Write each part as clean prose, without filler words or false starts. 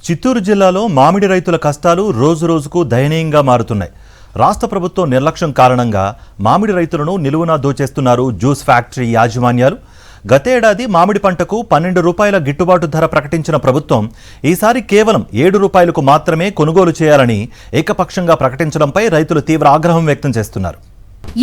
చిత్తూరు జిల్లాలో మామిడి రైతుల కష్టాలు రోజురోజుకు దయనీయంగా మారుతున్నాయి. రాష్ట్ర ప్రభుత్వం నిర్లక్ష్యం కారణంగా మామిడి రైతులను నిలువునా దోచేస్తున్నారు జ్యూస్ ఫ్యాక్టరీ యాజమాన్యాలు. గతేడాది మామిడి పంటకు 12 రూపాయల గిట్టుబాటు ధర ప్రకటించిన ప్రభుత్వం ఈసారి కేవలం 7 రూపాయలకు మాత్రమే కొనుగోలు చేయాలని ఏకపక్షంగా ప్రకటించడంపై రైతులు తీవ్ర ఆగ్రహం వ్యక్తం చేస్తున్నారు.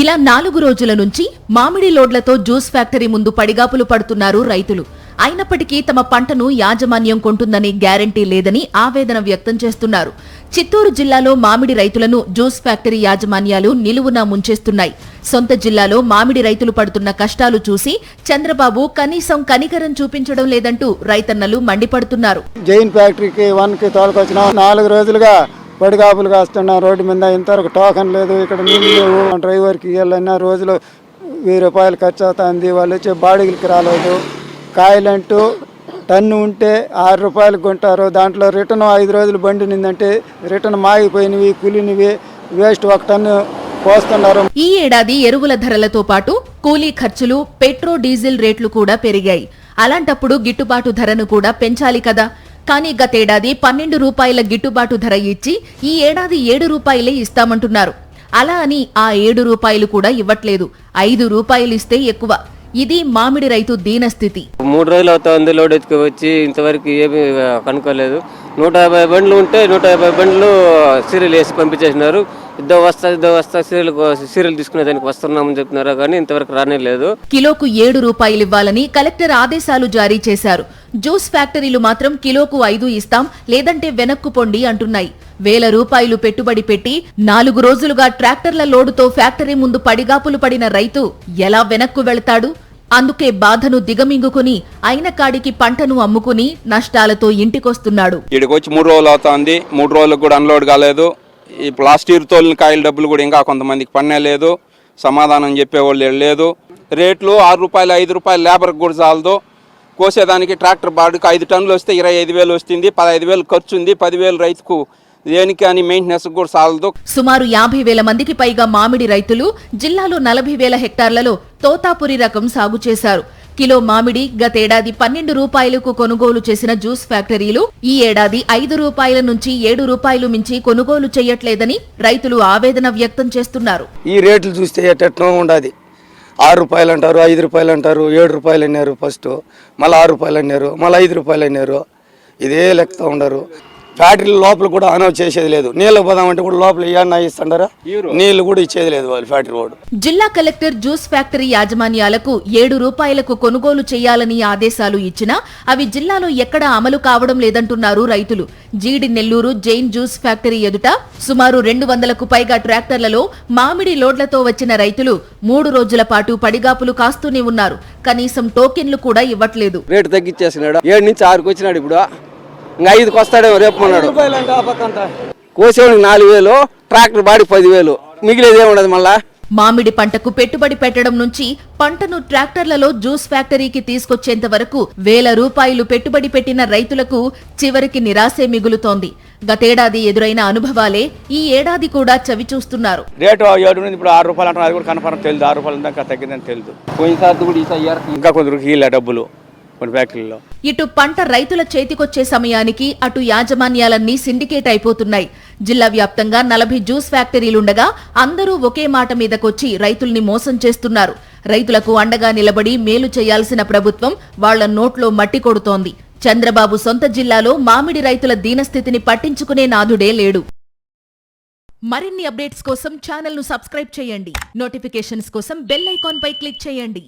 ఇలా 4 రోజుల నుంచి మామిడి లోడ్లతో జ్యూస్ ఫ్యాక్టరీ ముందు పడిగాపులు పడుతున్నారు రైతులు. అయినప్పటికీ తమ పంటను యాజమాన్యం కొంటుందని గ్యారంటీ లేదని ఆవేదన వ్యక్తం చేస్తున్నారు. చిత్తూరు జిల్లాలో మామిడి రైతులను జ్యూస్ ఫ్యాక్టరీ యాజమాన్యాలు నిలువునా ముంచేస్తున్నాయి. సొంత జిల్లాలో మామిడి రైతులు పడుతున్న కష్టాలు చూసి చంద్రబాబు కనీసం కనికరం చూపించడం లేదంటూ రైతన్నలు మండిపడుతున్నారు. జైన్ ఫ్యాక్టరీకి 1కి తోలుకొచ్చిన 4 రోజులుగా పడిగాపులు కాస్తున్నాం. రోడ్డు మీద ఇంతవరకు టోకన్ లేదు, ఇక్కడ నీళ్ళు లేవు. డ్రైవర్కి ఇవ్వాలన్నా రోజులు 1000 రూపాయలు ఖర్చు అవుతుంది. వాళ్ళు వచ్చే బాడీలకి రాలేదు. కాయలంటూ టన్ను ఉంటే 6 రూపాయలకు కొంటారు. దాంట్లో రిటర్న్ 5 రోజులు బండి నిందంటే రిటర్న్ మాగిపోయినవి, కూలినివి వేస్ట్ 1 టన్ను పోస్తున్నారు. ఈ ఏడాది ఎరువుల ధరలతో పాటు కూలీ ఖర్చులు, పెట్రోల్ డీజిల్ రేట్లు కూడా పెరిగాయి. అలాంటప్పుడు గిట్టుబాటు ధరను కూడా పెంచాలి కదా. కానీ గతేడాది 12 రూపాయల గిట్టుబాటు ధర ఇచ్చి ఈ ఏడాది 7 రూపాయలే ఇస్తామంటున్నారు. అలా అని ఆ 7 రూపాయలు కూడా ఇవ్వట్లేదు. 5 రూపాయలు ఇస్తే ఎక్కువ. ఇది మామిడి రైతు దీనస్థితి. 3 రోజులు అవుతుంది లోడ్ ఎత్తుకొచ్చి, ఇంతవరకు ఏమీ కనుక్కోలేదు. 150 బండ్లు ఉంటే 150 బండ్లు సీరియల్ వేసి పంపించేసినారు. ఇద్దో వస్తా సీరియల్ తీసుకునే దానికి వస్తున్నామని చెప్తున్నారు, కానీ ఇంతవరకు రానే లేదు. కిలోకు 7 రూపాయలు ఇవ్వాలని కలెక్టర్ ఆదేశాలు జారీ చేశారు. జ్యూస్ ఫ్యాక్టరీలు మాత్రం కిలోకు 5 ఇస్తాం, లేదంటే వెనక్కు పొండి అంటున్నాయి. 1000 రూపాయలు పెట్టుబడి పెట్టి 4 రోజులుగా ట్రాక్టర్ల లోడుతో ఫ్యాక్టరీ ముందు పడిగాపులు పడిన రైతు ఎలా వెనక్కు వెళతాడు? అందుకే బాధను దిగమింగుకుని అయిన కాడికి పంటను అమ్ముకుని నష్టాలతో ఇంటికొస్తున్నాడు. ఇక్కడికి వచ్చి 3 రోజులు అవుతుంది. 3 రోజులకు కూడా అన్లోడ్ కాలేదు. ఈ లాస్ట్ ఇయర్ తోలిన కాయల డబ్బులు కూడా ఇంకా కొంతమందికి పన్నే లేదు. సమాధానం చెప్పేవాళ్ళు లేదు. రేట్లు 6 రూపాయలు 5 రూపాయలు లేబర్కి కూడా చాలదు. కోసేదానికి ట్రాక్టర్ బాడుకు 5 టన్నులు వస్తే 25,000 వస్తుంది. 15,000 ఖర్చు ఉంది. 10,000 రైతుకు దేనికి అని మెయింటెనెన్స్ కూడా చాలదు. సుమారు 50,000 మందికి పైగా మామిడి రైతులు జిల్లాలో 40,000 హెక్టార్లలో తోతాపురి రకం సాగు చేశారు. కిలో మామిడి గతేడాది 12 రూపాయలకు కొనుగోలు చేసిన జ్యూస్ ఫ్యాక్టరీలు ఈ ఏడాది 5 రూపాయల నుంచి 7 రూపాయలు మించి కొనుగోలు చేయట్లేదని రైతులు ఆవేదన వ్యక్తం చేస్తున్నారు. ఈ రేట్లు చూస్తే ఎట్టెట్నో ఉండాది. 6 రూపాయలు అంటారు, 5 రూపాయలు అంటారు, 7 రూపాయలు అన్నారు. ఫస్ట్ మళ్ళీ 6 రూపాయలు అన్నారు, మళ్ళీ 5 రూపాయలు అన్నారు. ఇదే లెక్కతో ఉండరు. ఫ్యాక్టరీ లోపల కూడా అనౌన్స్ చేసేది లేదు. నీళ్ళు పోదామంటే కూడా లోపల ఏమన్నా ఇస్తారా, నీళ్లు కూడా ఇచ్చేది లేదు వాళ్ళు ఫ్యాక్టరీ వాడు. జిల్లా కలెక్టర్ జ్యూస్ ఫ్యాక్టరీ యాజమాన్యాలకు 7 రూపాయలకు కొనుగోలు చేయాలని ఆదేశాలు ఇచ్చినా అవి జిల్లాలో ఎక్కడా అమలు కావడం లేదంటున్నారు రైతులు. జీడి నెల్లూరు జైన్ జ్యూస్ ఫ్యాక్టరీ ఎదుట సుమారు 200కు పైగా ట్రాక్టర్లలో మామిడి లోడ్లతో వచ్చిన రైతులు 3 రోజుల పాటు పడిగాపులు కాస్తూనే ఉన్నారు. కనీసం టోకెన్లు కూడా ఇవ్వట్లేదు. రేటు తగ్గించేసినాడు. 7 నుంచి 6కు వచ్చినాడు. ఇప్పుడు ఇంకా 5కు వస్తాడేమో రేపు అన్నాడు. కోసేవాడికి 4,000, ట్రాక్టర్ బాడీ 10,000, మిగిలేదేముండదు. మళ్ళా మామిడి పంటకు పెట్టుబడి పెట్టడం నుంచి పంటను ట్రాక్టర్లలో జ్యూస్ ఫ్యాక్టరీకి తీసుకొచ్చేంత వరకు 1000 రూపాయలు పెట్టుబడి పెట్టిన రైతులకు చివరికి నిరాశే మిగులుతోంది. గతేడాది ఎదురైన అనుభవాలే ఈ ఏడాది కూడా చవి చూస్తున్నారు. రేటు 7 నుంచి ఇప్పుడు 6 రూపాయలు అంటారు. అది కూడా కన్ఫర్మ్ తెలియదు. 6 రూపాయలు దాకా తగ్గిందని తెలియదు. పోయినసారి కూడా ఈసారి ఇంకా కొందరికి ఇలా డబ్బులు ఫ్యాక్టరీలో. ఇటు పంట రైతుల చేతికొచ్చే సమయానికి అటు యాజమాన్యాలన్నీ సిండికేట్ అయిపోతున్నాయి. జిల్లా వ్యాప్తంగా 40 జ్యూస్ ఫ్యాక్టరీలుండగా అందరూ ఒకే మాట మీదకొచ్చి రైతుల్ని మోసం చేస్తున్నారు. రైతులకు అండగా నిలబడి మేలు చేయాల్సిన ప్రభుత్వం వాళ్ల నోట్లో మట్టి కొడుతోంది. చంద్రబాబు సొంత జిల్లాలో మామిడి రైతుల దీనస్థితిని పట్టించుకునే నాథుడే లేడు. మరిన్ని అప్డేట్స్ కోసం ఛానల్ను సబ్స్క్రైబ్ చేయండి. నోటిఫికేషన్స్ కోసం బెల్ ఐకాన్ పై క్లిక్ చేయండి.